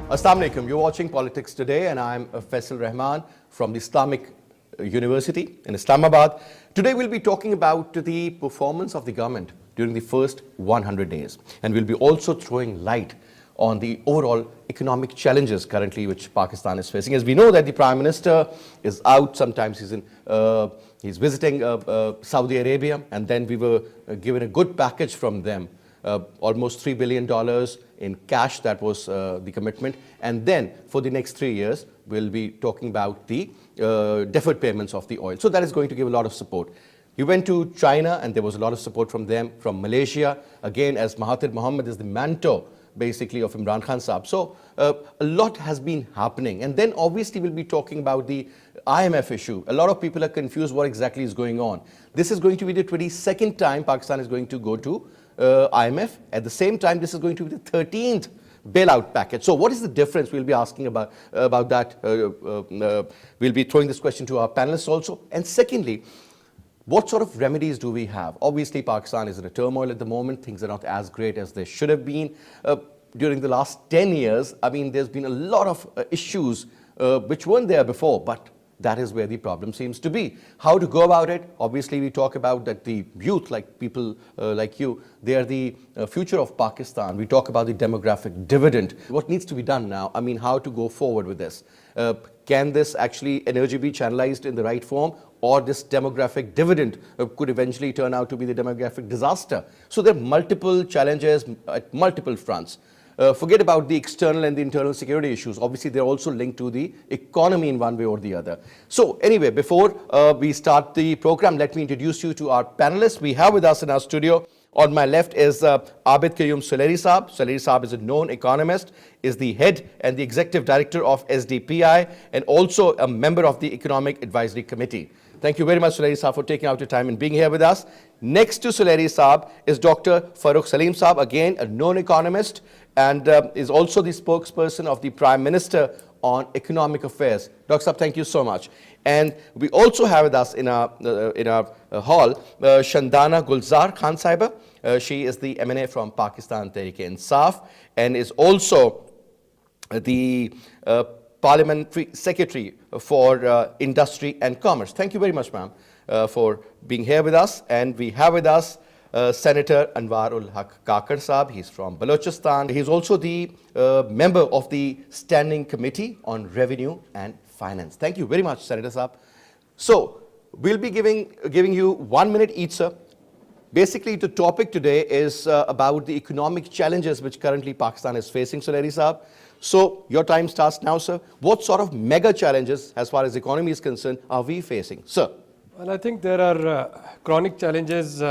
Assalamu alaikum. You're watching Politics Today, and I'm Faisal Rahman from the Islamic University in Islamabad. Today, we'll be talking about the performance of the government during the first 100 days, and we'll be also throwing light on the overall economic challenges currently which Pakistan is facing. As we know that the Prime Minister is out, sometimes he's visiting Saudi Arabia, and then we were given a good package from them. Almost $3 billion in cash, that was the commitment. And then for the next 3 years, we'll be talking about the deferred payments of the oil. So that is going to give a lot of support. We went to China and there was a lot of support from them, from Malaysia, again as Mahathir Mohamad is the mentor basically of Imran Khan Saab. So a lot has been happening. And then obviously we'll be talking about the IMF issue. A lot of people are confused what exactly is going on. This is going to be the 22nd time Pakistan is going to go to IMF. At the same time, this is going to be the 13th bailout package. So what is the difference? We'll be asking about that. We'll be throwing this question to our panelists also. And secondly, what sort of remedies do we have? Obviously, Pakistan is in a turmoil at the moment. Things are not as great as they should have been. During the last 10 years, I mean, there's been a lot of issues which weren't there before, but that is where the problem seems to be. How to go about it? Obviously, we talk about that the youth, like people like you, they are the future of Pakistan. We talk about the demographic dividend. What needs to be done now? I mean, how to go forward with this? Can this actually energy be channelized in the right form? Or this demographic dividend could eventually turn out to be the demographic disaster? So there are multiple challenges at multiple fronts. Forget about the external and the internal security issues. Obviously, they're also linked to the economy in one way or the other. So anyway, before we start the program, let me introduce you to our panelists. We have with us in our studio, on my left is Abid Qayyum Suleri Saab. Suleri Saab is a known economist, is the head and the executive director of SDPI, and also a member of the Economic Advisory Committee. Thank you very much, Suleri Saab, for taking out your time and being here with us. Next to Suleri Saab is Dr. Farooq Salim Saab, again a known economist, and is also the spokesperson of the Prime Minister on Economic Affairs. Dr. Saab, thank you so much. And we also have with us in our hall, Shandana Gulzar Khan Sahiba. She is the MNA from Pakistan Tehreek-e-Insaf and is also the Parliamentary Secretary for Industry and Commerce. Thank you very much, ma'am, for being here with us. And we have with us Senator Anwar ul Haq Kakar Saab. He's from Balochistan. He's also the member of the Standing Committee on Revenue and Finance. Thank you very much, Senator Saab. So we'll be giving you 1 minute each, sir. Basically, the topic today is about the economic challenges which currently Pakistan is facing, Suleri Saab. So your time starts now, sir. What sort of mega challenges, as far as economy is concerned, are we facing, sir? Well, I think there are chronic challenges.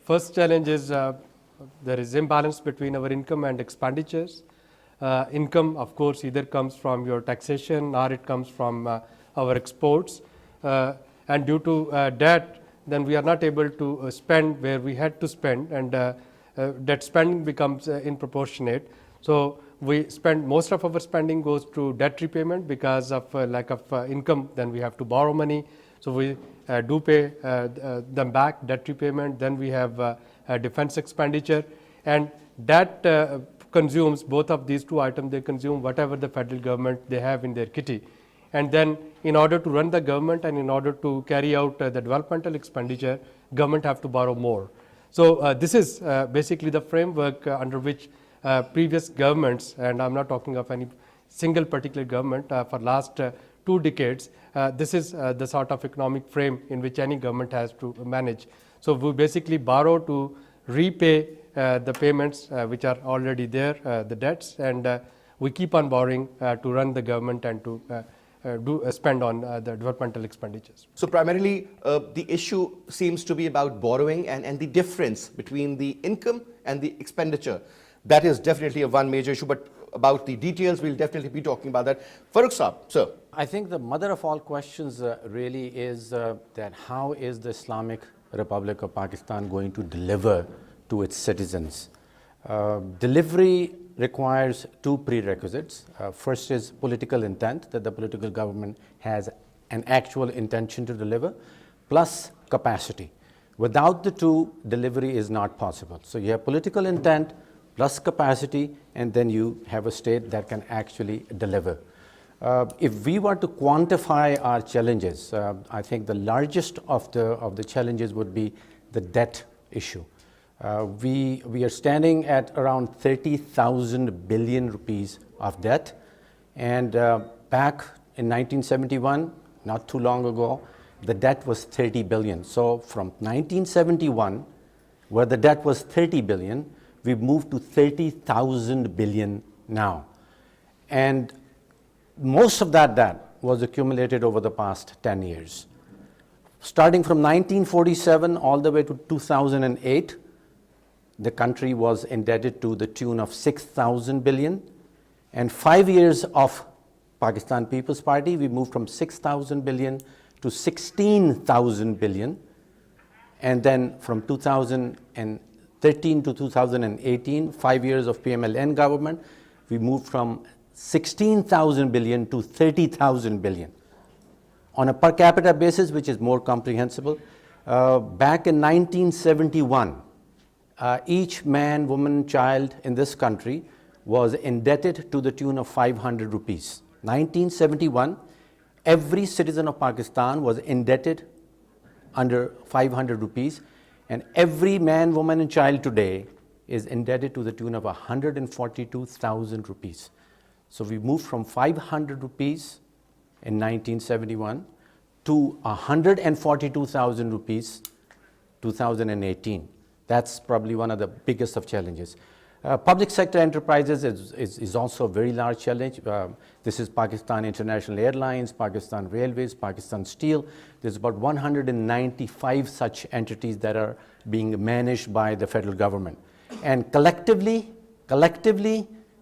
First challenge is there is imbalance between our income and expenditures. Income, of course, either comes from your taxation or it comes from our exports. And due to debt, then we are not able to spend where we had to spend, and that spending becomes disproportionate. So we spend, most of our spending goes to debt repayment because of lack of income. Then we have to borrow money. So we do pay them back, debt repayment. Then we have defense expenditure, and that consumes both of these two items. They consume whatever the federal government they have in their kitty. And then in order to run the government and in order to carry out the developmental expenditure, government have to borrow more. So this is basically the framework under which previous governments, and I'm not talking of any single particular government, for last 2 decades, this is the sort of economic frame in which any government has to manage. So we basically borrow to repay the payments which are already there, the debts, and we keep on borrowing to run the government and to spend on the developmental expenditures. So primarily, the issue seems to be about borrowing and the difference between the income and the expenditure. That is definitely one major issue, but about the details, we'll definitely be talking about that. Farooq Saab, sir. I think the mother of all questions really is that how is the Islamic Republic of Pakistan going to deliver to its citizens? Delivery requires 2 prerequisites. First is political intent, that the political government has an actual intention to deliver, plus capacity. Without the two, delivery is not possible. So you have political intent plus capacity, and then you have a state that can actually deliver. If we were to quantify our challenges, I think the largest of the challenges would be the debt issue. We are standing at around 30,000 billion rupees of debt, and back in 1971, not too long ago, the debt was 30 billion. So from 1971, where the debt was 30 billion, we've moved to 30,000 billion now. And most of that debt was accumulated over the past 10 years. Starting from 1947 all the way to 2008, the country was indebted to the tune of 6,000 billion. And 5 years of Pakistan People's Party, we moved from 6,000 billion to 16,000 billion. And then from 2013 to 2018, 5 years of PMLN government, we moved from 16,000 billion to 30,000 billion. On a per capita basis, which is more comprehensible, back in 1971, each man, woman, child in this country was indebted to the tune of 500 rupees. 1971, every citizen of Pakistan was indebted under 500 rupees, and every man, woman, and child today is indebted to the tune of 142,000 rupees. So we moved from 500 rupees in 1971 to 142,000 rupees 2018. That's probably one of the biggest of challenges. Public sector enterprises is also a very large challenge. This is Pakistan International Airlines, Pakistan Railways, Pakistan Steel. There's about 195 such entities that are being managed by the federal government. And collectively,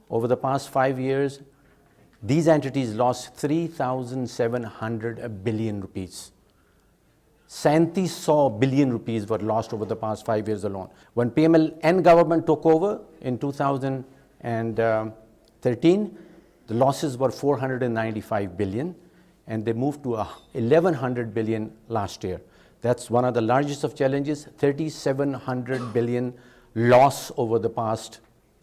over the past 5 years, these entities lost 3,700 billion rupees. 37 billion rupees were lost over the past 5 years alone. When PMLN government took over in 2013, the losses were 495 billion, and they moved to 1,100 billion last year. That's one of the largest of challenges, 3,700 billion loss over the past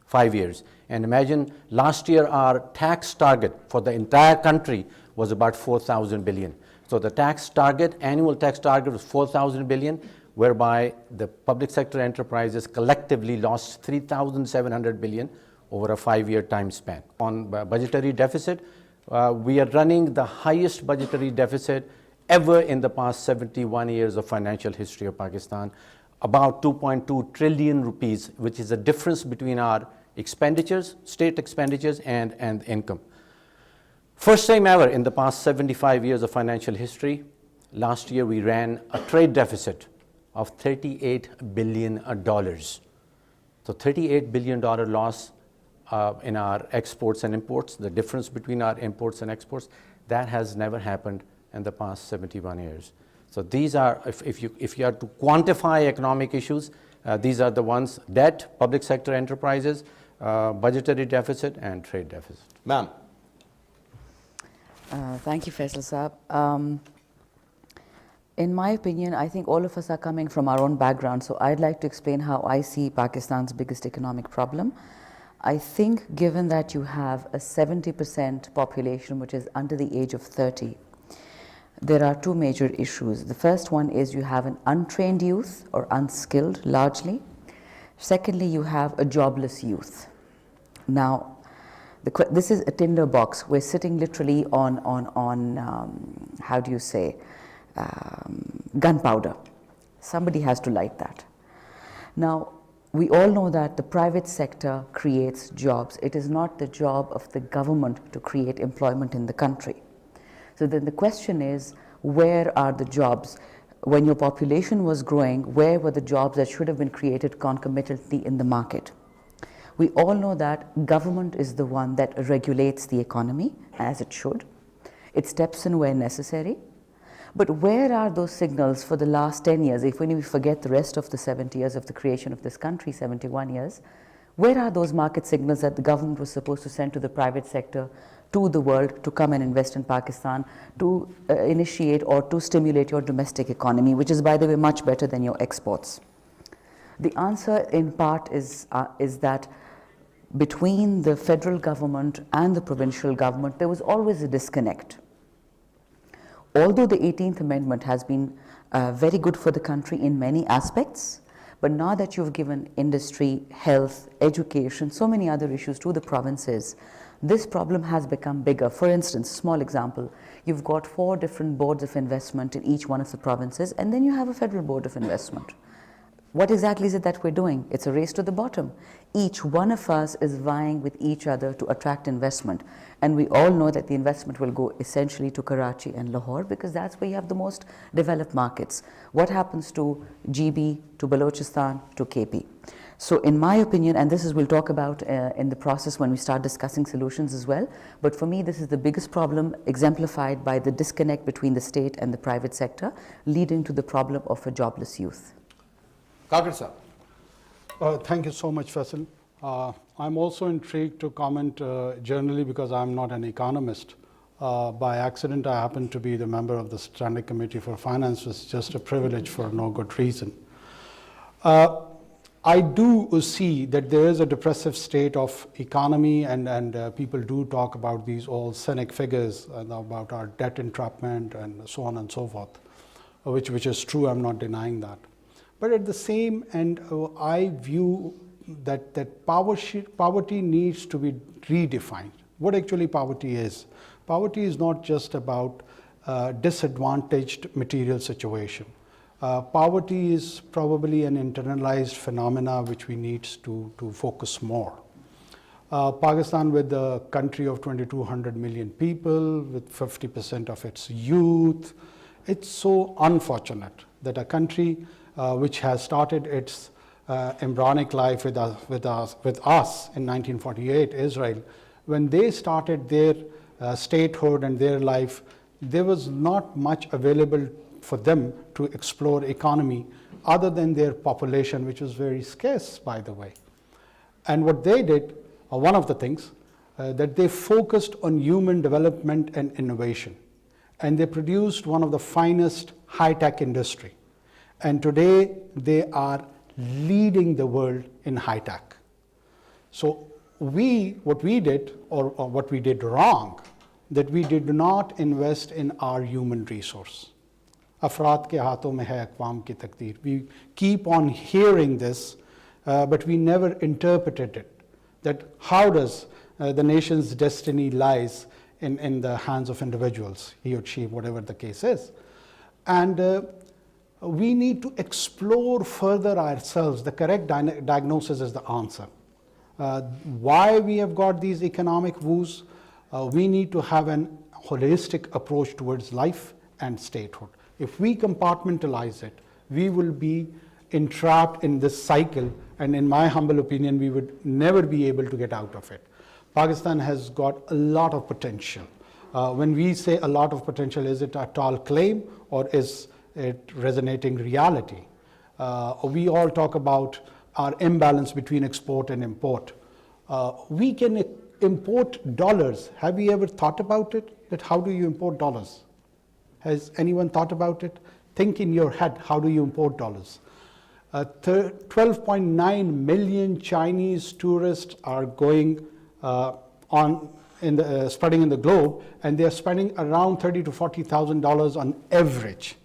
5 years. And imagine last year our tax target for the entire country was about 4,000 billion. So the tax target, annual tax target was 4,000 billion, whereby the public sector enterprises collectively lost 3,700 billion over a 5-year time span. On budgetary deficit, we are running the highest budgetary deficit ever in the past 71 years of financial history of Pakistan, about 2.2 trillion rupees, which is the difference between our expenditures, state expenditures, and income. First time ever in the past 75 years of financial history, last year we ran a trade deficit of $38 billion. So $38 billion loss in our exports and imports, the difference between our imports and exports, that has never happened in the past 71 years. So these are, if you are to quantify economic issues, these are the ones: debt, public sector enterprises, budgetary deficit, and trade deficit. Ma'am. Thank you, Faisal Saab. In my opinion, I think all of us are coming from our own background, so I'd like to explain how I see Pakistan's biggest economic problem. I think given that you have a 70% population which is under the age of 30, there are two major issues. The first one is you have an untrained youth or unskilled largely. Secondly, you have a jobless youth. Now, this is a tinder box. We're sitting literally on how do you say, gunpowder. Somebody has to light that. Now, we all know that the private sector creates jobs. It is not the job of the government to create employment in the country. So then the question is, where are the jobs? When your population was growing, where were the jobs that should have been created concomitantly in the market? We all know that government is the one that regulates the economy, as it should. It steps in where necessary. But where are those signals for the last 10 years, if when we forget the rest of the 70 years of the creation of this country, 71 years, where are those market signals that the government was supposed to send to the private sector, to the world, to come and invest in Pakistan, to initiate or to stimulate your domestic economy, which is, by the way, much better than your exports? The answer in part is that between the federal government and the provincial government, there was always a disconnect. Although the 18th Amendment has been very good for the country in many aspects, but now that you've given industry, health, education, so many other issues to the provinces, this problem has become bigger. For instance, small example, you've got 4 different boards of investment in each one of the provinces, and then you have a federal board of investment. What exactly is it that we're doing? It's a race to the bottom. Each one of us is vying with each other to attract investment. And we all know that the investment will go essentially to Karachi and Lahore, because that's where you have the most developed markets. What happens to GB, to Balochistan, to KP? So in my opinion, and this is we'll talk about in the process when we start discussing solutions as well, but for me this is the biggest problem exemplified by the disconnect between the state and the private sector, leading to the problem of a jobless youth. Kagar sir. Thank you so much, Faisal. I'm also intrigued to comment generally because I'm not an economist. By accident, I happen to be the member of the Standing Committee for Finance, which is just a privilege for no good reason. I do see that there is a depressive state of economy, and people do talk about these all cynic figures about our debt entrapment and so on and so forth, which is true. I'm not denying that. But at the same end, I view that poverty needs to be redefined. What actually poverty is? Poverty is not just about disadvantaged material situation. Poverty is probably an internalized phenomena which we need to focus more. Pakistan, with a country of 2,200 million people, with 50% of its youth, it's so unfortunate that a country which has started its embryonic life with us in 1948, Israel, when they started their statehood and their life, there was not much available for them to explore economy other than their population, which was very scarce, by the way. And what they did, one of the things, that they focused on human development and innovation. And they produced one of the finest high-tech industry. And today, they are leading the world in high-tech. So what we did, or what we did wrong, that we did not invest in our human resource. Afraad ke haathon mein hai aqwam ki takdeer. We keep on hearing this, but we never interpreted it. That how does the nation's destiny lies in the hands of individuals, he or she, whatever the case is. And we need to explore further ourselves. The correct diagnosis is the answer. Why we have got these economic woes? We need to have an holistic approach towards life and statehood. If we compartmentalize it, we will be entrapped in this cycle, and in my humble opinion, we would never be able to get out of it. Pakistan has got a lot of potential. When we say a lot of potential, is it a tall claim or is it resonating reality? We all talk about our imbalance between export and import. We can import dollars. Have you ever thought about it? That how do you import dollars? Has anyone thought about it? Think in your head, how do you import dollars? 12.9 million Chinese tourists are going spreading in the globe, and they are spending around $30,000 to $40,000 on average.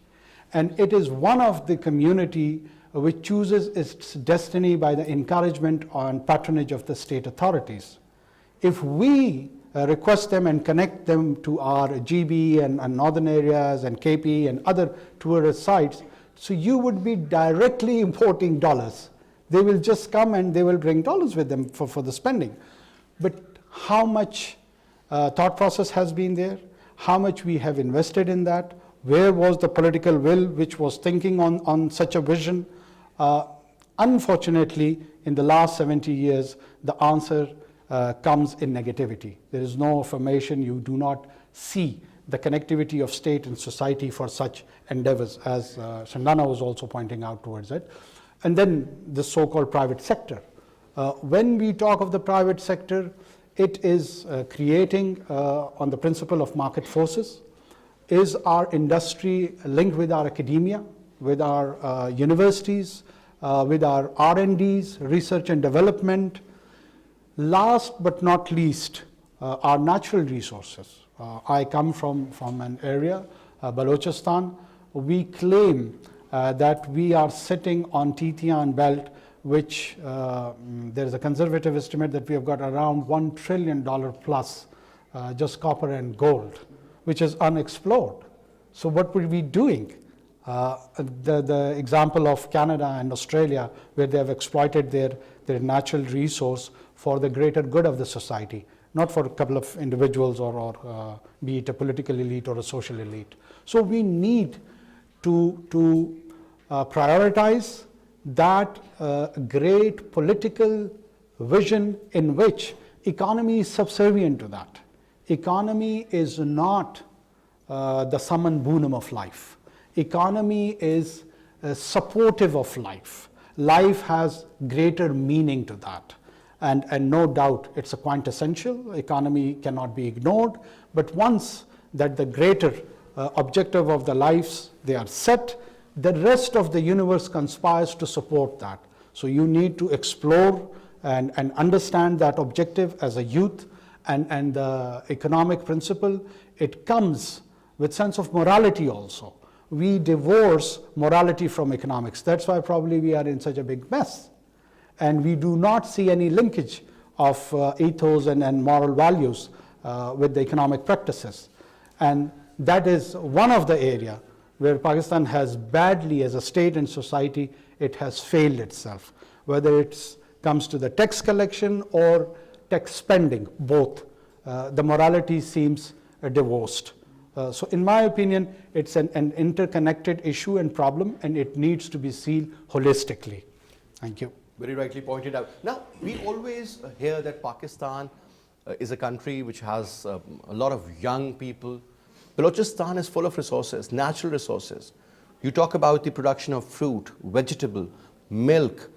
And it is one of the community which chooses its destiny by the encouragement and patronage of the state authorities. If we request them and connect them to our GB and northern areas and KP and other tourist sites, so you would be directly importing dollars. They will just come and they will bring dollars with them for the spending. But how much thought process has been there? How much we have invested in that? Where was the political will which was thinking on such a vision? Unfortunately, in the last 70 years, the answer comes in negativity. There is no affirmation. You do not see the connectivity of state and society for such endeavors, as Shandana was also pointing out towards it. And then the so-called private sector. When we talk of the private sector, it is creating on the principle of market forces. Is our industry linked with our academia, with our universities, with our R&Ds, research and development? Last but not least, our natural resources. I come from an area, Balochistan. We claim that we are sitting on Titian belt, which there is a conservative estimate that we have got around $1 trillion plus just copper and gold, which is unexplored. So what were we doing? The example of Canada and Australia, where they have exploited their natural resource for the greater good of the society, not for a couple of individuals or be it a political elite or a social elite. So we need to prioritize that great political vision in which economy is subservient to that. Economy is not the summum bonum of life. Economy is supportive of life. Life has greater meaning to that. And no doubt it's a quintessential. Economy cannot be ignored. But once that the greater objective of the lives, they are set, the rest of the universe conspires to support that. So you need to explore and understand that objective as a youth, and the economic principle, it comes with sense of morality also. We divorce morality from economics. That's why probably we are in such a big mess. And we do not see any linkage of ethos and moral values with the economic practices. And that is one of the area where Pakistan has badly, as a state and society, it has failed itself. Whether it comes to the tax collection or tax spending, both, the morality seems divorced. So in my opinion, it's an interconnected issue and problem, and it needs to be seen holistically. Thank you. Very rightly pointed out. Now, we always hear that Pakistan is a country which has a lot of young people. Balochistan is full of resources, natural resources. You talk about the production of fruit, vegetable, milk,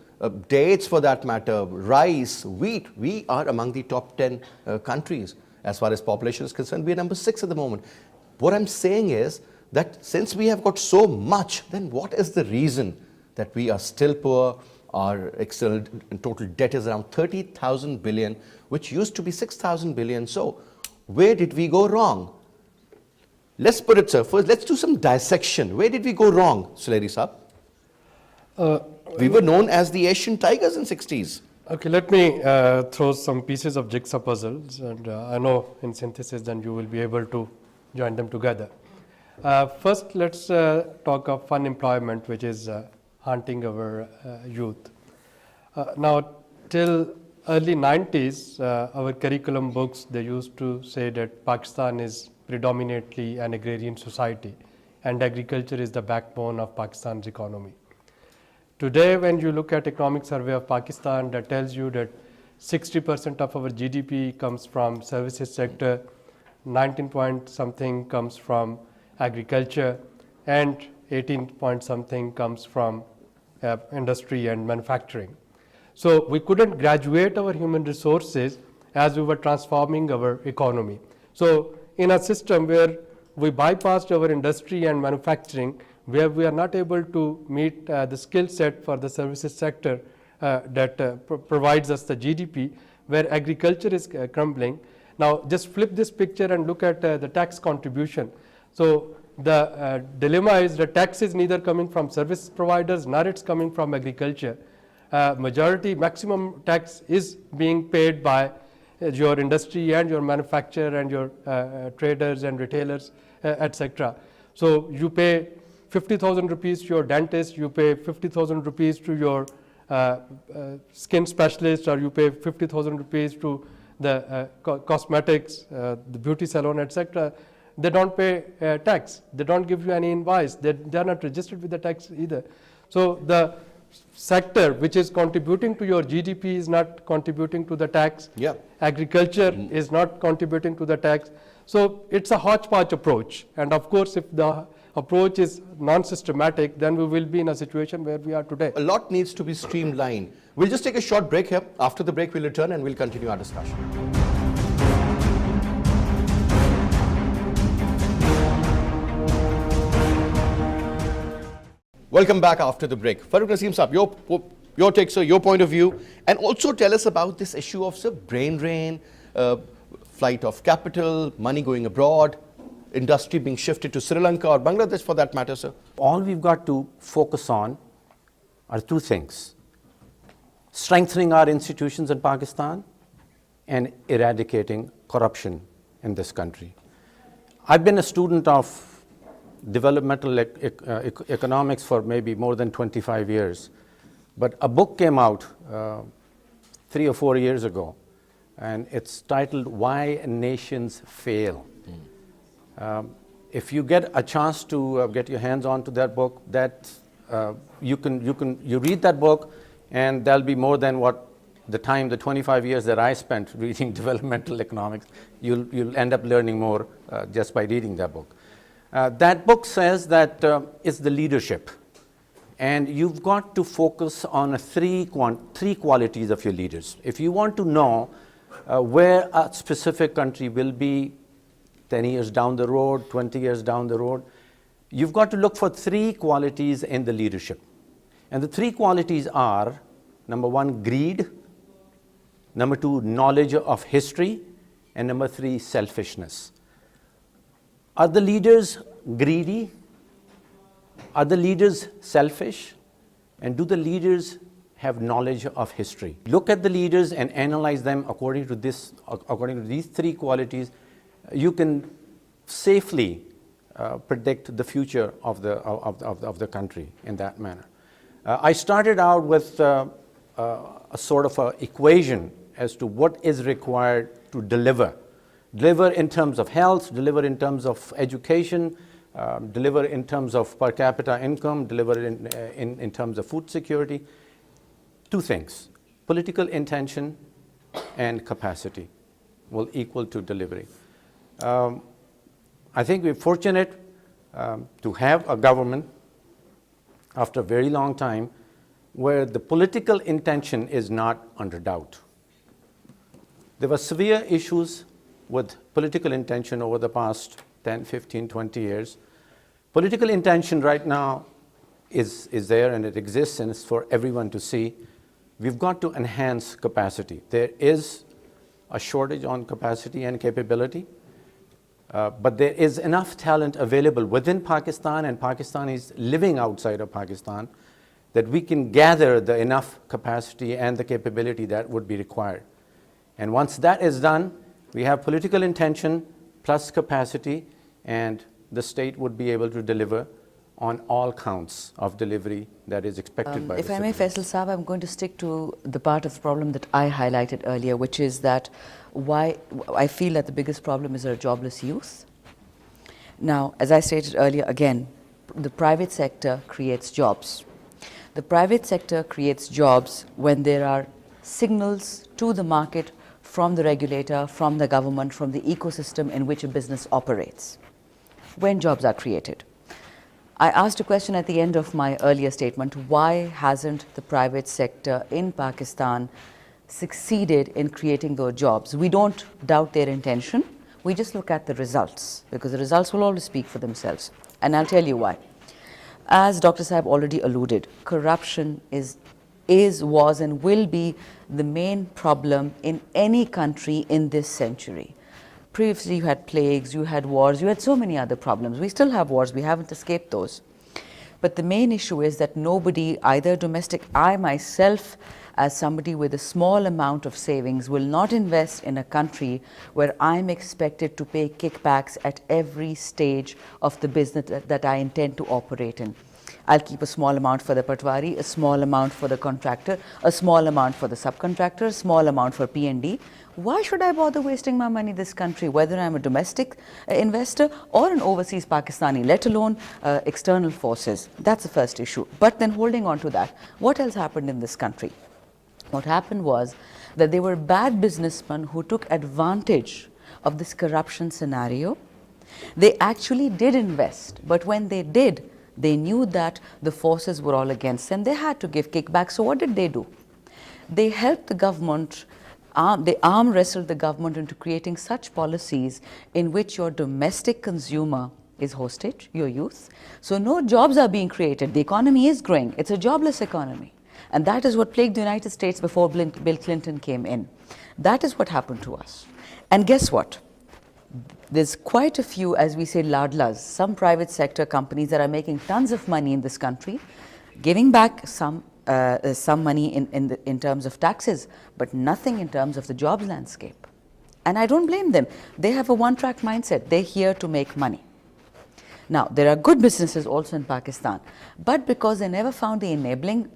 dates for that matter, rice, wheat. We are among the top 10 countries as far as population is concerned. We are number 6 at the moment. What I'm saying is that since we have got so much, then what is the reason that we are still poor? Our external total debt is around 30,000 billion, which used to be 6,000 billion. So where did we go wrong? Let's put it, sir. First, let's do some dissection. Where did we go wrong, Suleri Saab? We were known as the Asian tigers in 60s. Okay, let me throw some pieces of jigsaw puzzles, and I know in synthesis then you will be able to join them together. First, let's talk of unemployment, which is haunting our youth. Now, till early 90s, our curriculum books, they used to say that Pakistan is predominantly an agrarian society, and agriculture is the backbone of Pakistan's economy. Today, when you look at economic survey of Pakistan, that tells you that 60% of our GDP comes from services sector, 19 point something comes from agriculture, and 18 point something comes from industry and manufacturing. So we couldn't graduate our human resources as we were transforming our economy. So in a system where we bypassed our industry and manufacturing, where we are not able to meet the skill set for the services sector that provides us the GDP, where agriculture is crumbling. Now just flip this picture and look at the tax contribution. So the dilemma is the tax is neither coming from service providers nor it's coming from agriculture. Maximum tax is being paid by your industry and your manufacturer and your traders and retailers, etc. So you pay 50,000 rupees to your dentist, you pay 50,000 rupees to your skin specialist, or you pay 50,000 rupees to the cosmetics, the beauty salon, etc. They don't pay tax. They don't give you any invoice. They are not registered with the tax either. So the sector which is contributing to your GDP is not contributing to the tax. Yeah. Agriculture is not contributing to the tax. So it's a hodgepodge approach. And of course, if the approach is non-systematic, then we will be in a situation where we are today. A lot needs to be streamlined. We'll just take a short break here. After the break, we'll return and we'll continue our discussion. Welcome back after the break. Farooq Naseem Saab, your Your take, sir, your point of view, and also tell us about this issue of, sir, brain drain, flight of capital, money going abroad, industry being shifted to Sri Lanka or Bangladesh for that matter, sir. All we've got to focus on are two things: strengthening our institutions in Pakistan and eradicating corruption in this country. I've been a student of developmental economics for maybe more than 25 years, but a book came out 3 or 4 years ago, and it's titled "Why Nations Fail." If you get a chance to get your hands onto that book, you read that book, and that'll be more than what the 25 years that I spent reading developmental economics. You'll end up learning more just by reading that book. That book says that it's the leadership, and you've got to focus on three qualities of your leaders. If you want to know where a specific country will be 10 years down the road, 20 years down the road, you've got to look for three qualities in the leadership. And the three qualities are, number one, greed; number two, knowledge of history; and number three, selfishness. Are the leaders greedy? Are the leaders selfish? And do the leaders have knowledge of history? Look at the leaders and analyze them according to these three qualities. You can safely predict the future of the country in that manner. I started out with a sort of an equation as to what is required to deliver in terms of health, deliver in terms of education, deliver in terms of per capita income, deliver in terms of food security. Two things: political intention and capacity will equal to delivery. I think we're fortunate to have a government after a very long time where the political intention is not under doubt. There were severe issues with political intention over the past 10, 15, 20 years. Political intention right now is there, and it exists, and it's for everyone to see. We've got to enhance capacity. There is a shortage on capacity and capability, but there is enough talent available within Pakistan and Pakistanis living outside of Pakistan that we can gather the enough capacity and the capability that would be required. And once that is done, we have political intention plus capacity, and the state would be able to deliver on all counts of delivery that is expected by the If I may, citizens. Faisal Saab, I'm going to stick to the part of the problem that I highlighted earlier, which is that why I feel that the biggest problem is our jobless youth. Now, as I stated earlier, again, the private sector creates jobs. The private sector creates jobs when there are signals to the market from the regulator, from the government, from the ecosystem in which a business operates, when jobs are created. I asked a question at the end of my earlier statement: why hasn't the private sector in Pakistan succeeded in creating those jobs? We don't doubt their intention, we just look at the results, because the results will always speak for themselves. And I'll tell you why. As Dr. Saab already alluded, corruption was and will be the main problem in any country in this century. Previously you had plagues, you had wars, you had so many other problems. We still have wars, we haven't escaped those. But the main issue is that nobody, either domestic, I myself as somebody with a small amount of savings will not invest in a country where I'm expected to pay kickbacks at every stage of the business that I intend to operate in. I'll keep a small amount for the patwari, a small amount for the contractor, a small amount for the subcontractor, a small amount for P&D. Why should I bother wasting my money in this country, whether I'm a domestic investor or an overseas Pakistani, let alone external forces? That's the first issue. But then holding on to that, what else happened in this country? What happened was that there were bad businessmen who took advantage of this corruption scenario. They actually did invest, but when they did, they knew that the forces were all against them. They had to give kickbacks. So what did they do? They helped the government, they arm wrestled the government into creating such policies in which your domestic consumer is hostage, your youth. So no jobs are being created. The economy is growing. It's a jobless economy. And that is what plagued the United States before Bill Clinton came in. That is what happened to us. And guess what? There's quite a few, as we say, ladlas, some private sector companies that are making tons of money in this country, giving back some money in terms of taxes, but nothing in terms of the jobs landscape. And I don't blame them. They have a one-track mindset. They're here to make money. Now, there are good businesses also in Pakistan, but because they never found the enabling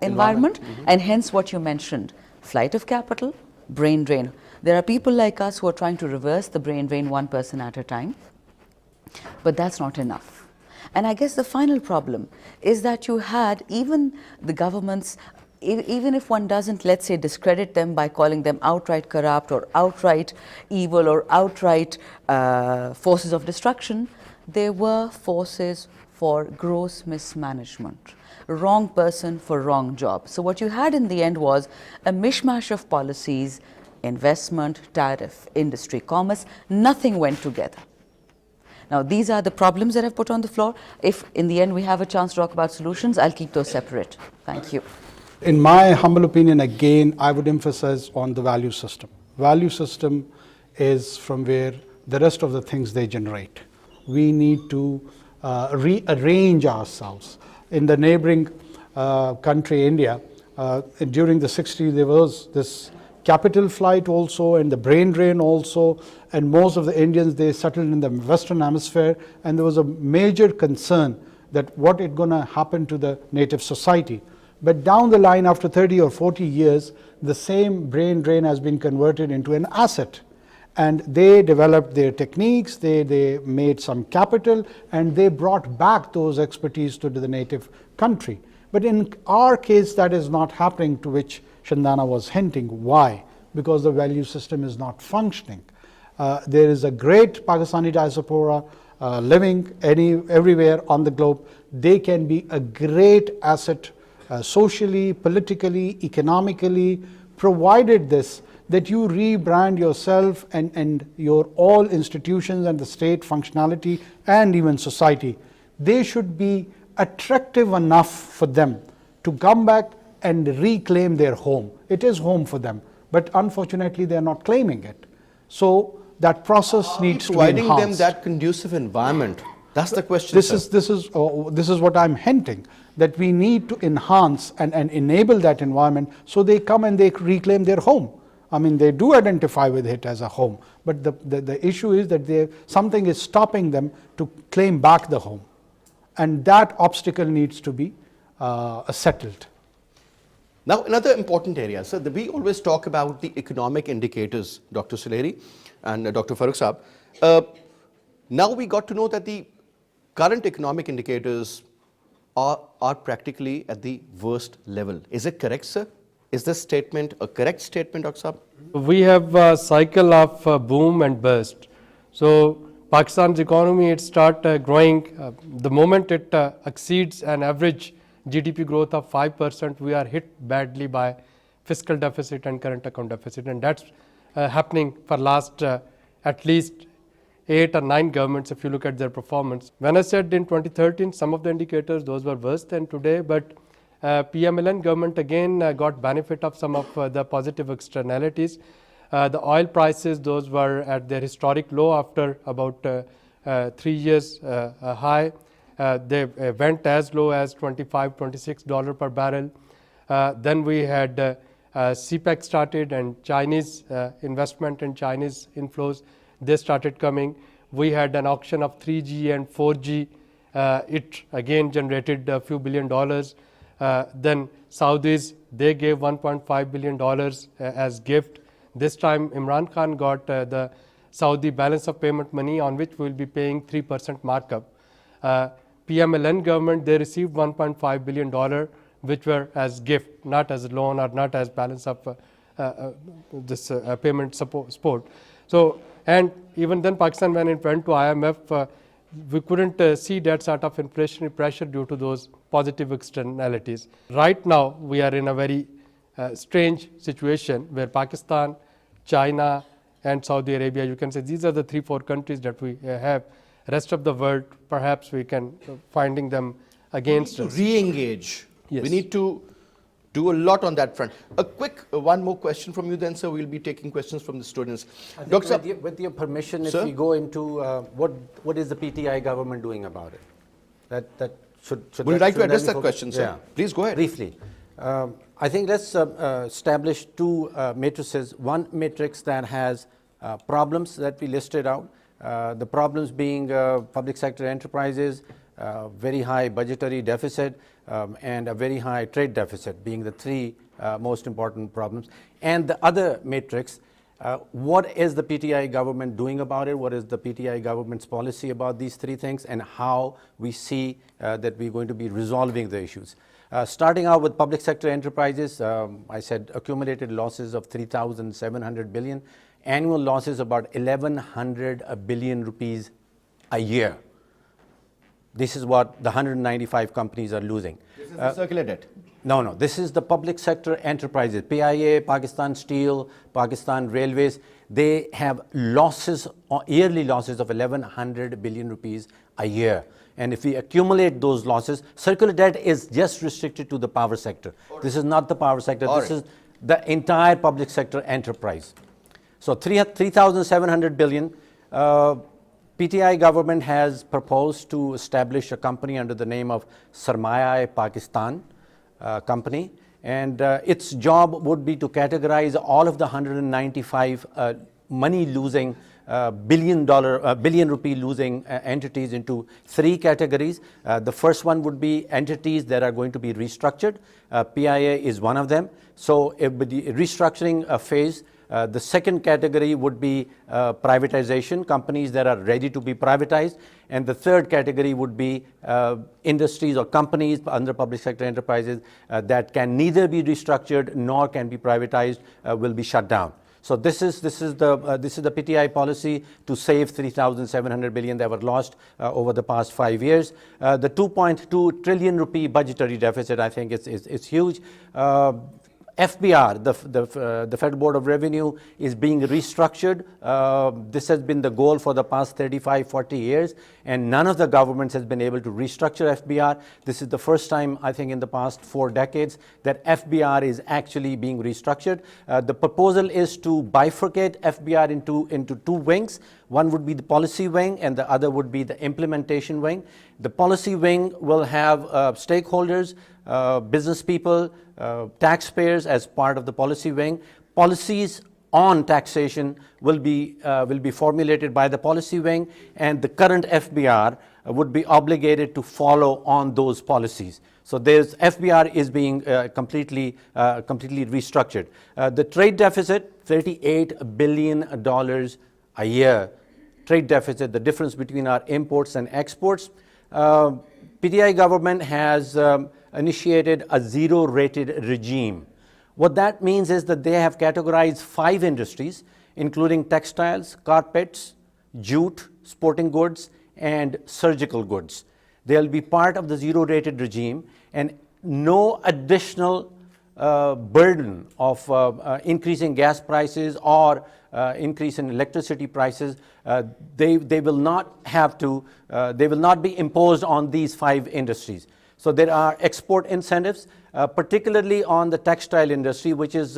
environment, and hence what you mentioned, flight of capital, brain drain. There are people like us who are trying to reverse the brain drain one person at a time, but that's not enough. And I guess the final problem is that you had even the governments, even if one doesn't, let's say, discredit them by calling them outright corrupt or outright evil or outright forces of destruction, they were forces for gross mismanagement. Wrong person for wrong job. So what you had in the end was a mishmash of policies, investment, tariff, industry, commerce, nothing went together. Now, these are the problems that I've put on the floor. If in the end we have a chance to talk about solutions, I'll keep those separate. Thank you. In my humble opinion, again, I would emphasize on the value system. Value system is from where the rest of the things they generate. We need to rearrange ourselves. In the neighboring country, India, during the 60s, there was this capital flight also and the brain drain also, and most of the Indians, they settled in the Western Hemisphere, and there was a major concern that what is going to happen to the native society. But down the line, after 30 or 40 years, the same brain drain has been converted into an asset. And they developed their techniques, they made some capital, and they brought back those expertise to the native country. But in our case, that is not happening, to which Shandana was hinting. Why? Because the value system is not functioning. There is a great Pakistani diaspora living everywhere on the globe. They can be a great asset socially, politically, economically, provided this, that you rebrand yourself and your all institutions and the state functionality and even society. They should be attractive enough for them to come back and reclaim their home. It is home for them, but unfortunately they are not claiming it. So that process needs to be enhanced. Providing them that conducive environment, that's the question. This is what I'm hinting, that we need to enhance and enable that environment so they come and they reclaim their home. I mean, they do identify with it as a home, but the issue is that something is stopping them to claim back the home, and that obstacle needs to be settled. Now, another important area, so we always talk about the economic indicators, Dr. Suleri and Dr. Farooq Saab. Now we got to know that the current economic indicators are practically at the worst level. Is it correct, sir? Is this statement a correct statement, Dr. Saab? We have a cycle of boom and bust. So Pakistan's economy, it start growing. The moment it exceeds an average GDP growth of 5%, we are hit badly by fiscal deficit and current account deficit, and that's happening for last at least 8 or 9 governments if you look at their performance. When I said in 2013, some of the indicators, those were worse than today, but PMLN government again got benefit of some of the positive externalities. The oil prices, those were at their historic low after about 3 years high. They went as low as $25, $26 per barrel. Then we had CPEC started, and Chinese investment and Chinese inflows, they started coming. We had an auction of 3G and 4G. It again generated a few $1 billion. Then Saudis, they gave $1.5 billion as gift. This time Imran Khan got the Saudi balance of payment money, on which we will be paying 3% markup. PMLN government, they received $1.5 billion, which were as gift, not as a loan or not as balance of this payment support. So, and even then Pakistan, when it went to IMF, we couldn't see that sort of inflationary pressure due to those positive externalities. Right now, we are in a very strange situation where Pakistan, China, and Saudi Arabia, you can say these are the 3-4 countries that we have. Rest of the world, perhaps we can finding them against us. Re-engage. Yes. We need to do a lot on that front. A quick one more question from you then, sir. We'll be taking questions from the students. I think Dr. with your permission, if Sir? we go into what is the PTI government doing about it? That should Would you like to should address be that focused? question, sir? Yeah. Please go ahead. Briefly. I think let's establish two matrices. One matrix that has problems that we listed out. The problems being public sector enterprises, very high budgetary deficit, and a very high trade deficit being the three most important problems. And the other matrix, what is the PTI government doing about it? What is the PTI government's policy about these three things, and how we see that we're going to be resolving the issues? Starting out with public sector enterprises, I said accumulated losses of 3,700 billion, annual losses about 1,100 billion rupees a year. This is what the 195 companies are losing. This is the circular debt. No. This is the public sector enterprises. PIA, Pakistan Steel, Pakistan Railways, they have losses, yearly losses of 1,100 billion rupees a year. And if we accumulate those losses, circular debt is just restricted to the power sector. This is not the power sector. This is the entire public sector enterprise. So 3,700 billion. PTI government has proposed to establish a company under the name of Sarmaya-e-Pakistan company, and its job would be to categorize all of the 195 money-losing, billion rupee losing entities into three categories. The first one would be entities that are going to be restructured. PIA is one of them. So with the restructuring phase, the second category would be privatization, companies that are ready to be privatized. And the third category would be industries or companies under public sector enterprises that can neither be restructured nor can be privatized, will be shut down. So this is the PTI policy to save 3,700 billion that were lost over the past 5 years. The 2.2 trillion rupee budgetary deficit, I think, is huge. FBR, the Federal Board of Revenue, is being restructured. This has been the goal for the past 35, 40 years, and none of the governments has been able to restructure FBR. This is the first time, I think, in the past 4 decades that FBR is actually being restructured. The proposal is to bifurcate FBR into two wings. One would be the policy wing, and the other would be the implementation wing. The policy wing will have stakeholders, business people, taxpayers as part of the policy wing. Policies on taxation will be formulated by the policy wing, and the current FBR would be obligated to follow on those policies. So FBR is being completely restructured. The trade deficit, $38 billion a year. Trade deficit, the difference between our imports and exports. PTI government has initiated a zero-rated regime. What that means is that they have categorized 5 industries, including textiles, carpets, jute, sporting goods, and surgical goods. They'll be part of the zero-rated regime, and no additional burden of increasing gas prices or increase in electricity prices. They will not be imposed on these 5 industries. So there are export incentives, particularly on the textile industry, which is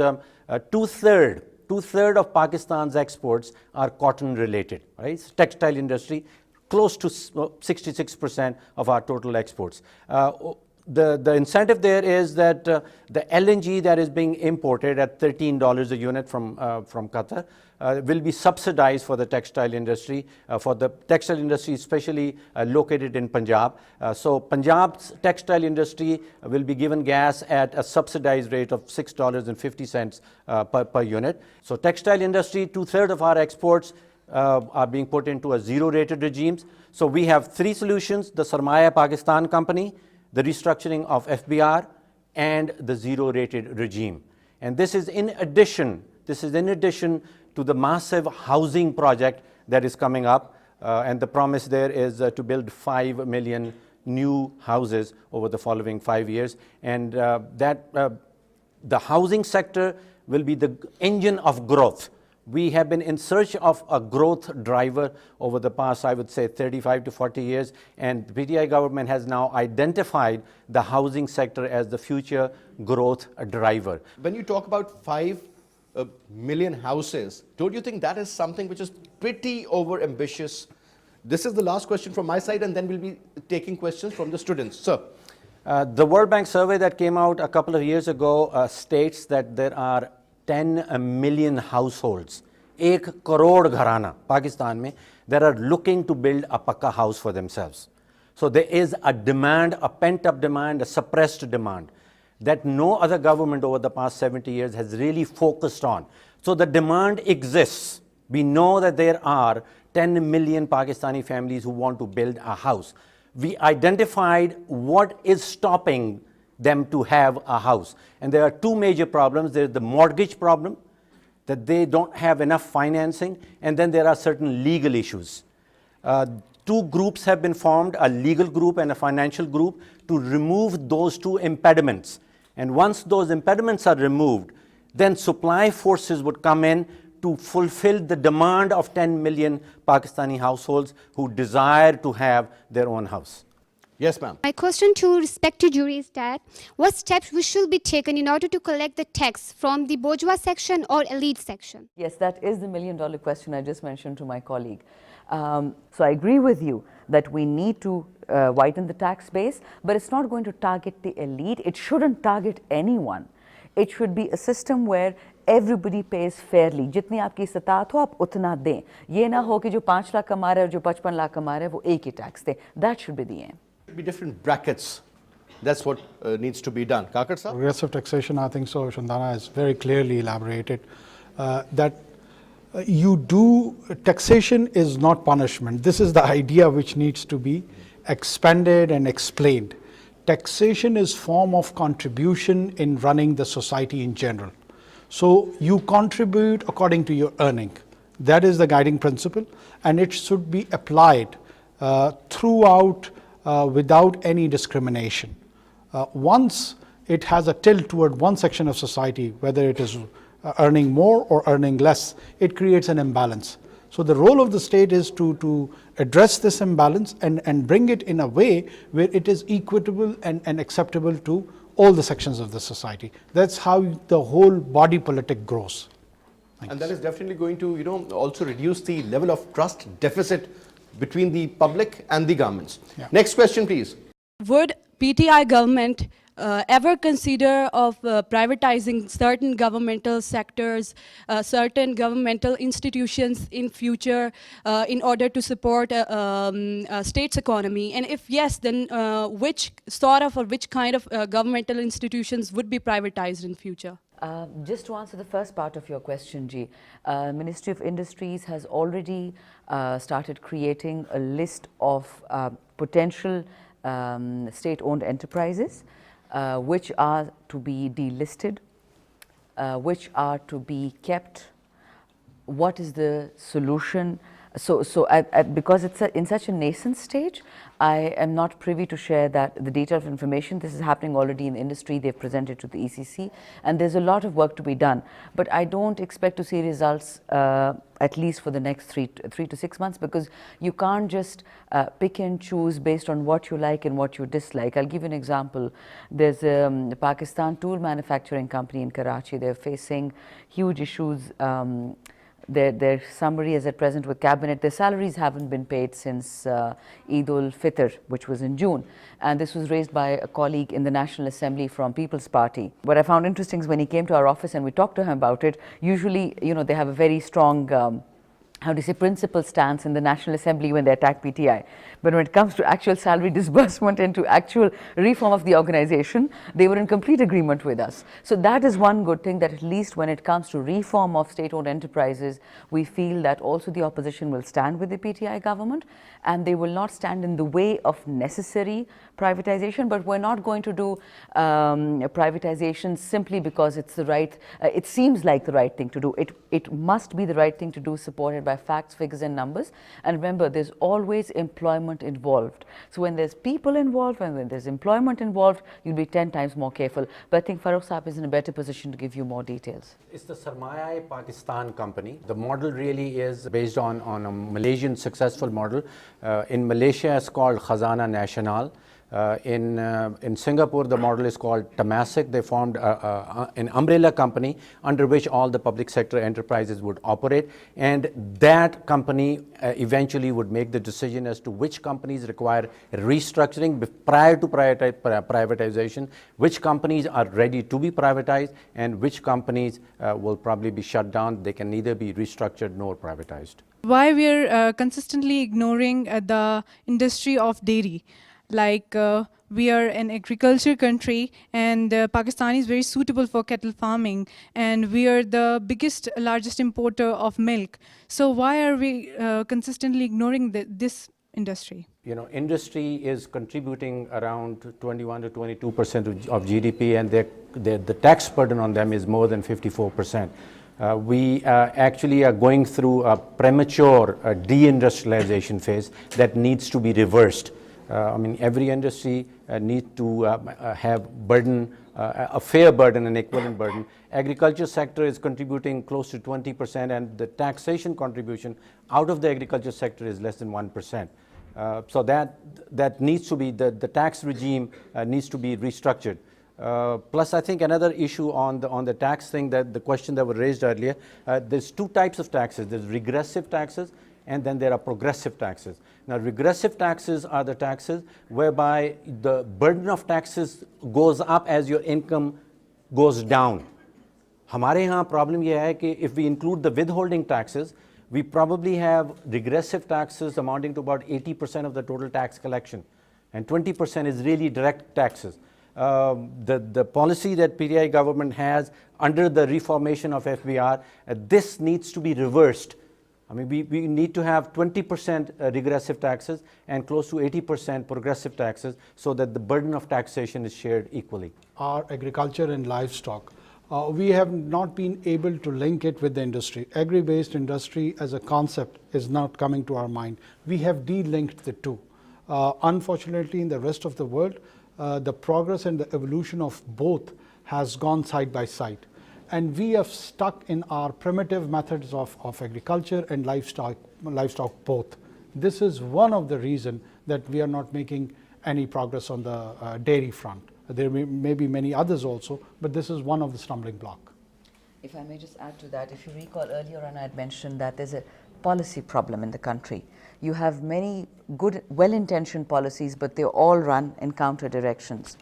two-thirds of Pakistan's exports are cotton related, right? Textile industry, close to 66% of our total exports. The incentive there is that the LNG that is being imported at $13 a unit from Qatar will be subsidized for the textile industry, especially located in Punjab. So Punjab's textile industry will be given gas at a subsidized rate of $6.50 per unit. So textile industry, 2/3 of our exports are being put into a zero-rated regimes. So we have 3 solutions: the Sarmaya Pakistan company, the restructuring of FBR, and the zero-rated regime. And this is in addition to the massive housing project that is coming up, and the promise there is to build 5 million new houses over the following 5 years. And the housing sector will be the engine of growth We have been in search of a growth driver over the past, I would say, 35 to 40 years, and the PTI government has now identified the housing sector as the future growth driver. When you talk about 5 million houses, don't you think that is something which is pretty over ambitious? This is the last question from my side, and then we'll be taking questions from the students. Sir. The World Bank survey that came out a couple of years ago states that there are 10 million households, 1 crore gharana, Pakistan mein, that are looking to build a pakka house for themselves. So there is a demand, a pent-up demand, a suppressed demand that no other government over the past 70 years has really focused on. So the demand exists. We know that there are 10 million Pakistani families who want to build a house. We identified what is stopping them to have a house. And there are 2 major problems. There's the mortgage problem, that they don't have enough financing, and then there are certain legal issues. 2 groups have been formed, a legal group and a financial group, to remove those 2 impediments. And once those impediments are removed, then supply forces would come in to fulfill the demand of 10 million Pakistani households who desire to have their own house. Yes, ma'am. My question to respected jury is that what steps we should be taken in order to collect the tax from the bourgeois section or elite section? Yes, that is the million-dollar question I just mentioned to my colleague. So I agree with you that we need to widen the tax base, but it's not going to target the elite. It shouldn't target anyone. It should be a system where everybody pays fairly. जितनी आपकी इस्तात हो आप उतना दें. ये ना हो कि जो 5 लाख कमा रहा है और जो 55 लाख कमा रहा है वो एक ही टैक्स दे. That should be the aim. Be different brackets. That's what needs to be done. Kakar sir? Progressive taxation, I think so, Shandana has very clearly elaborated that taxation is not punishment. This is the idea which needs to be expanded and explained. Taxation is form of contribution in running the society in general. So you contribute according to your earning. That is the guiding principle, and it should be applied throughout without any discrimination. Once it has a tilt toward one section of society, whether it is earning more or earning less, it creates an imbalance. So the role of the state is to address this imbalance and bring it in a way where it is equitable and acceptable to all the sections of the society. That's how the whole body politic grows. And that is definitely going to, also reduce the level of trust deficit between the public and the governments. Yeah. Next question, please. Would PTI government ever consider of privatizing certain governmental sectors, certain governmental institutions in future in order to support a state's economy? And if yes, then which sort of or which kind of governmental institutions would be privatized in future? Just to answer the first part of your question, Ji, Ministry of Industries has already started creating a list of potential state-owned enterprises which are to be delisted, which are to be kept. What is the solution? So because it's in such a nascent stage, I am not privy to share the data of information. This is happening already in the industry. They've presented to the ECC, and there's a lot of work to be done. But I don't expect to see results at least for the next three to 6 months, because you can't just pick and choose based on what you like and what you dislike. I'll give you an example. There's a Pakistan tool manufacturing company in Karachi. They're facing huge issues. Their summary is at present with cabinet. Their salaries haven't been paid since Eid ul-Fitr, which was in June. And this was raised by a colleague in the National Assembly from People's Party. What I found interesting is when he came to our office and we talked to him about it, usually, they have a very strong principal stance in the National Assembly when they attack PTI. But when it comes to actual salary disbursement and to actual reform of the organization, they were in complete agreement with us. So that is one good thing, that at least when it comes to reform of state-owned enterprises, we feel that also the opposition will stand with the PTI government, and they will not stand in the way of necessary privatization. But we're not going to do privatization simply because it's the right, it seems like the right thing to do. It must be the right thing to do, supported by by facts, figures and numbers. And remember, there's always employment involved. So when there's people involved, when there's employment involved, you'll be 10 times more careful. But I think Farooq Saab is in a better position to give you more details. It's the Sarmaya-e-Pakistan company. The model really is based on a Malaysian successful model. In Malaysia, it's called Khazana Nasional. In Singapore, the model is called Temasek. They formed an umbrella company under which all the public sector enterprises would operate, and that company eventually would make the decision as to which companies require restructuring prior to privatization, which companies are ready to be privatized, and which companies will probably be shut down. They can neither be restructured nor privatized. Why we are consistently ignoring the industry of dairy? Like we are an agriculture country, and Pakistan is very suitable for cattle farming, and we are the largest importer of milk. So why are we consistently ignoring this industry? You know, industry is contributing around 21 to 22% of GDP, and the tax burden on them is more than 54%. We actually are going through a premature deindustrialization phase that needs to be reversed. I mean, every industry needs to have burden, a fair burden, an equivalent burden. Agriculture sector is contributing close to 20%, and the taxation contribution out of the agriculture sector is less than 1%. So that needs to be, the tax regime needs to be restructured. Plus, I think another issue on the tax thing, that the question that was raised earlier, there's two types of taxes. There's regressive taxes, and then there are progressive taxes. Now, regressive taxes are the taxes whereby the burden of taxes goes up as your income goes down. हमारे यहाँ problem ये है कि if we include the withholding taxes, we probably have regressive taxes amounting to about 80% of the total tax collection, and 20% is really direct taxes. The policy that PTI government has under the reformation of FBR, this needs to be reversed. I mean, we need to have 20% regressive taxes and close to 80% progressive taxes, so that the burden of taxation is shared equally. Our agriculture and livestock, we have not been able to link it with the industry. Agri-based industry as a concept is not coming to our mind. We have de-linked the two. Unfortunately, in the rest of the world, the progress and the evolution of both has gone side by side. And we have stuck in our primitive methods of agriculture and livestock both. This is one of the reasons that we are not making any progress on the dairy front. There may be many others also, but this is one of the stumbling blocks. If I may just add to that, if you recall earlier on, I had mentioned that there's a policy problem in the country. You have many good, well-intentioned policies, but they all run in counter directions.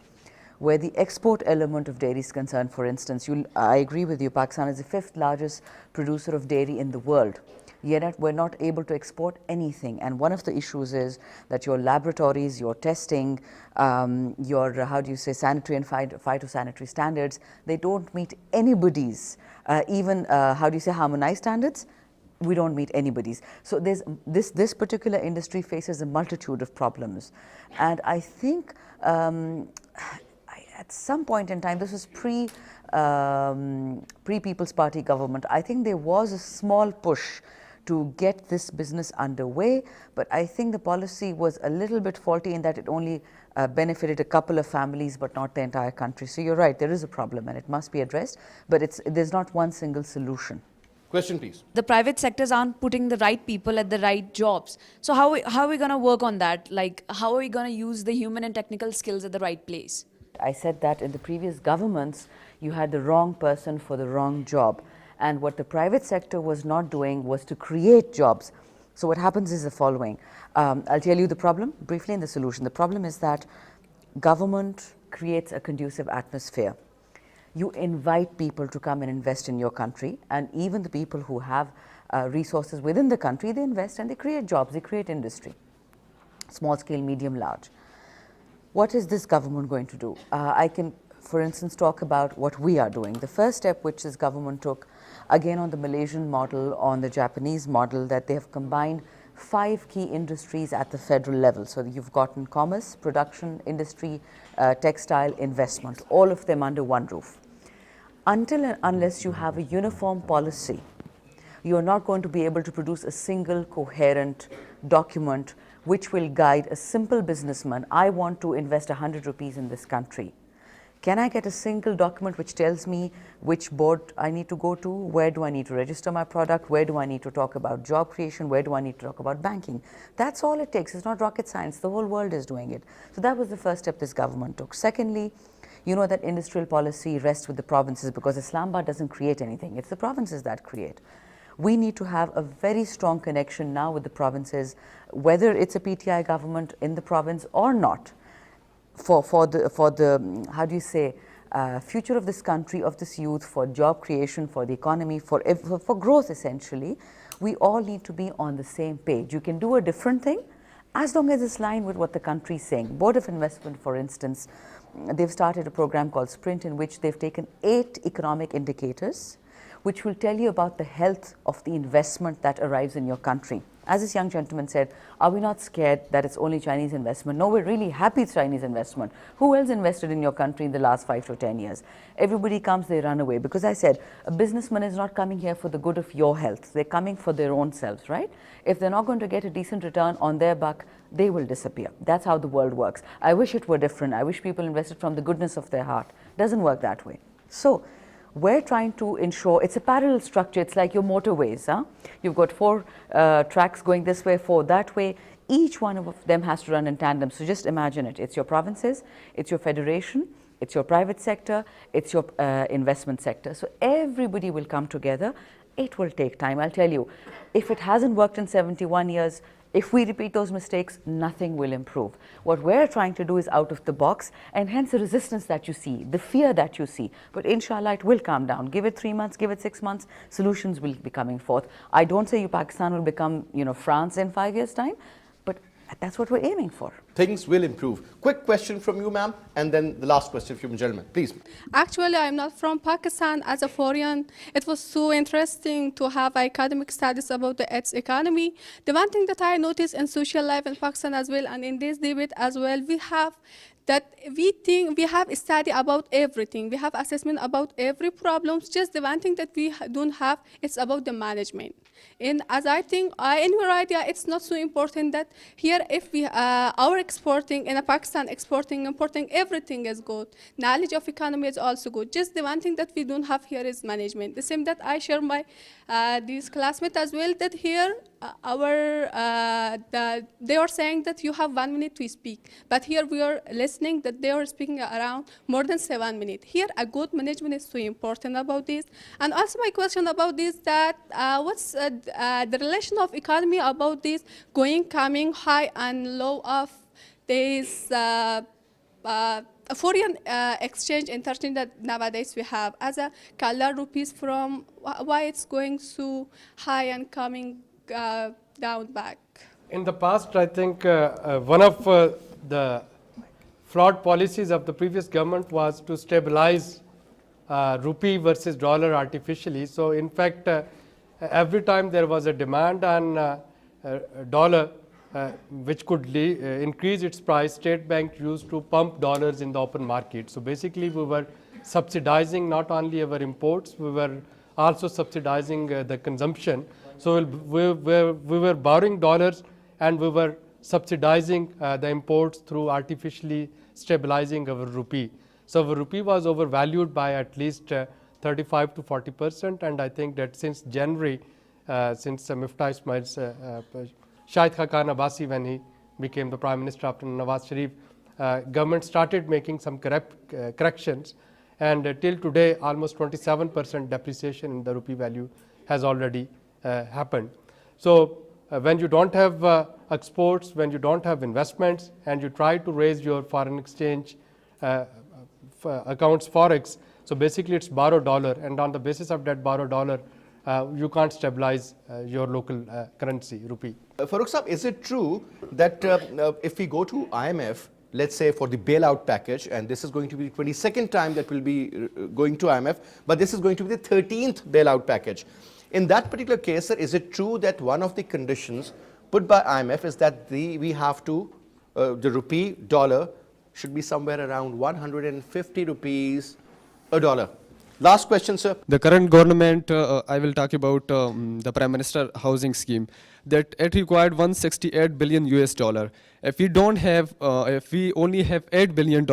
Where the export element of dairy is concerned, for instance, I agree with you, Pakistan is the 5th largest producer of dairy in the world. Yet we're not able to export anything. And one of the issues is that your laboratories, your testing, your, how do you say, sanitary and phytosanitary standards, they don't meet anybody's, even, how do you say, harmonized standards? We don't meet anybody's. So there's this particular industry faces a multitude of problems. And I think at some point in time, this was pre-People's Party government, I think there was a small push to get this business underway, but I think the policy was a little bit faulty in that it only benefited a couple of families but not the entire country. So you're right, there is a problem and it must be addressed, but there's not one single solution. Question, please. The private sectors aren't putting the right people at the right jobs. So how are we going to work on that? Like, how are we going to use the human and technical skills at the right place? I said that in the previous governments, you had the wrong person for the wrong job. And what the private sector was not doing was to create jobs. So what happens is the following. I'll tell you the problem briefly and the solution. The problem is that government creates a conducive atmosphere. You invite people to come and invest in your country, and even the people who have resources within the country, they invest and they create jobs, they create industry. Small scale, medium, large. What is this government going to do? I can, for instance, talk about what we are doing. The first step which this government took, again on the Malaysian model, on the Japanese model, that they have combined 5 key industries at the federal level. So you've gotten commerce, production, industry, textile, investment, all of them under one roof. Until and unless you have a uniform policy you're not going to be able to produce a single coherent document which will guide a simple businessman. I want to invest 100 rupees in this country. Can I get a single document which tells me which board I need to go to? Where do I need to register my product? Where do I need to talk about job creation? Where do I need to talk about banking? That's all it takes. It's not rocket science. The whole world is doing it. So that was the first step this government took. Secondly, you know that industrial policy rests with the provinces because Islamabad doesn't create anything. It's the provinces that create. We need to have a very strong connection now with the provinces, whether it's a PTI government in the province or not. For the how do you say, future of this country, of this youth, for job creation, for the economy, for growth essentially, we all need to be on the same page. You can do a different thing as long as it's lined with what the country is saying. Board of Investment, for instance, they've started a program called Sprint in which they've taken 8 economic indicators which will tell you about the health of the investment that arrives in your country. As this young gentleman said, are we not scared that it's only Chinese investment? No, we're really happy it's Chinese investment. Who else invested in your country in the last 5 to 10 years? Everybody comes, they run away. Because I said, a businessman is not coming here for the good of your health. They're coming for their own selves, right? If they're not going to get a decent return on their buck, they will disappear. That's how the world works. I wish it were different. I wish people invested from the goodness of their heart. Doesn't work that way. So, we're trying to ensure it's a parallel structure. It's like your motorways. You've got 4 tracks going this way, 4 that way. Each one of them has to run in tandem. So just imagine it. It's your provinces, it's your federation, it's your private sector, it's your investment sector. So everybody will come together. It will take time. I'll tell you, if it hasn't worked in 71 years, if we repeat those mistakes, nothing will improve. What we're trying to do is out of the box, and hence the resistance that you see, the fear that you see. But inshallah, it will calm down. Give it 3 months, give it 6 months, solutions will be coming forth. I don't say Pakistan will become, France in 5 years' time, but that's what we're aiming for. Things will improve. Quick question from you, ma'am, and then the last question from you, gentlemen, please. Actually, I'm not from Pakistan. As a foreign, it was so interesting to have academic studies about its economy. The one thing that I noticed in social life in Pakistan as well, and in this debate as well, we have that we think we have a study about everything. We have assessment about every problem. Just the one thing that we don't have, it's about the management. And as I think, in your idea, it's not so important that here, if we our exporting in Pakistan, exporting, importing, everything is good. Knowledge of economy is also good. Just the one thing that we don't have here is management. The same that I share my these classmates as well. That here they are saying that you have 1 minute to speak, but here we are listening that they are speaking around more than 7 minutes. Here, a good management is so important about this. And also my question about this, that what's the relation of economy about this going, coming, high and low of this foreign exchange international that nowadays we have as a color rupees from why it's going so high and coming down back. In the past, I think one of the flawed policies of the previous government was to stabilize rupee versus dollar artificially. So in fact, every time there was a demand on dollar which could increase its price, State Bank used to pump dollars in the open market. So basically we were subsidizing not only our imports, we were also subsidizing the consumption. So we were borrowing dollars and we were subsidizing the imports through artificially stabilizing our rupee. So our rupee was overvalued by at least 35 to 40%, and I think that since January, since Miftah Ismail's Shahid Khaqan Abbasi, when he became the Prime Minister after Nawaz Sharif, government started making some corrections, and till today almost 27% depreciation in the rupee value has already happened. So when you don't have exports, when you don't have investments, and you try to raise your foreign exchange accounts forex, so basically it's borrow dollar, and on the basis of that borrow dollar, you can't stabilize your local currency, rupee. Farooq Saab, is it true that if we go to IMF, let's say for the bailout package, and this is going to be the 22nd time that we'll be going to IMF, but this is going to be the 13th bailout package. In that particular case, sir, is it true that one of the conditions put by IMF is that we have to, the rupee dollar should be somewhere around 150 rupees a dollar? Last question, sir. The current government, I will talk about the Prime Minister housing scheme, that it required 168 billion US dollar. If we don't have, if we only have $8 billion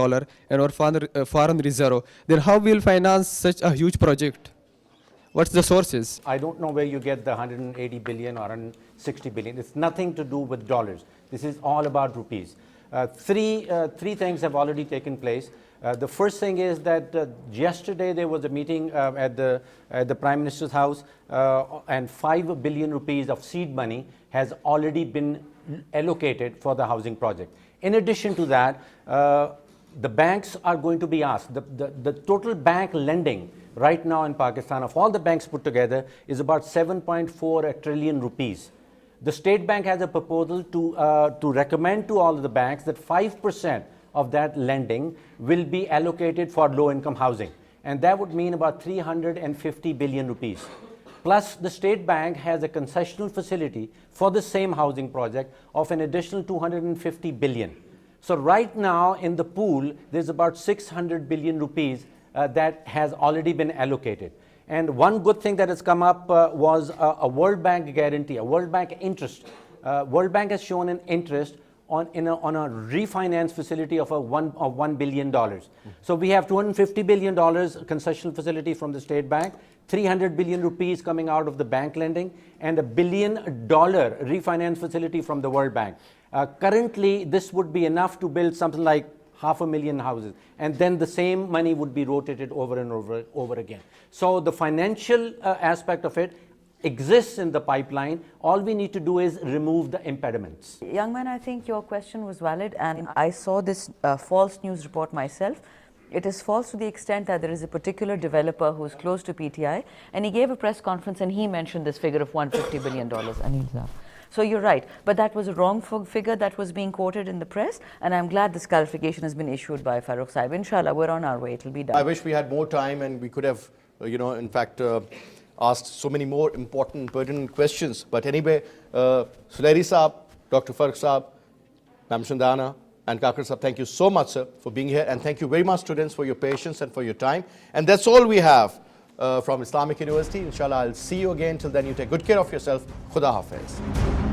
in our foreign reserve, then how will finance such a huge project? What's the sources? I don't know where you get the 180 billion or 160 billion. It's nothing to do with dollars. This is all about rupees. Three things have already taken place. The first thing is that yesterday there was a meeting at the Prime Minister's house, and 5 billion rupees of seed money has already been allocated for the housing project. In addition to that, the banks are going to be asked. The total bank lending right now in Pakistan of all the banks put together is about 7.4 trillion rupees. The State Bank has a proposal to recommend to all of the banks that 5% of that lending will be allocated for low-income housing. And that would mean about 350 billion rupees. Plus, the State Bank has a concessional facility for the same housing project of an additional 250 billion. So right now in the pool, there's about 600 billion rupees that has already been allocated. And one good thing that has come up was a World Bank guarantee, a World Bank interest. World Bank has shown an interest on a refinance facility of $1 billion. So we have $250 billion concessional facility from the State Bank, 300 billion rupees coming out of the bank lending, and $1 billion refinance facility from the World Bank. Currently, this would be enough to build something like 500,000 houses, and then the same money would be rotated over and over again. So the financial aspect of it exists in the pipeline. All we need to do is remove the impediments. Young man, I think your question was valid, and I saw this false news report myself. It is false to the extent that there is a particular developer who is close to PTI, and he gave a press conference and he mentioned this figure of $150 billion. So you're right, but that was a wrong figure that was being quoted in the press, and I'm glad this clarification has been issued by Farooq Saib. Inshallah, we're on our way, it'll be done. I wish we had more time and we could have, in fact, asked so many more important, pertinent questions. But anyway, Sulairi Saab, Dr. Farooq Saab, Ma'am Shandana, and Kakar Saab, thank you so much, sir, for being here. And thank you very much, students, for your patience and for your time. And that's all we have from Islamic University. Inshallah, I'll see you again. Till then, you take good care of yourself. Khuda Hafiz.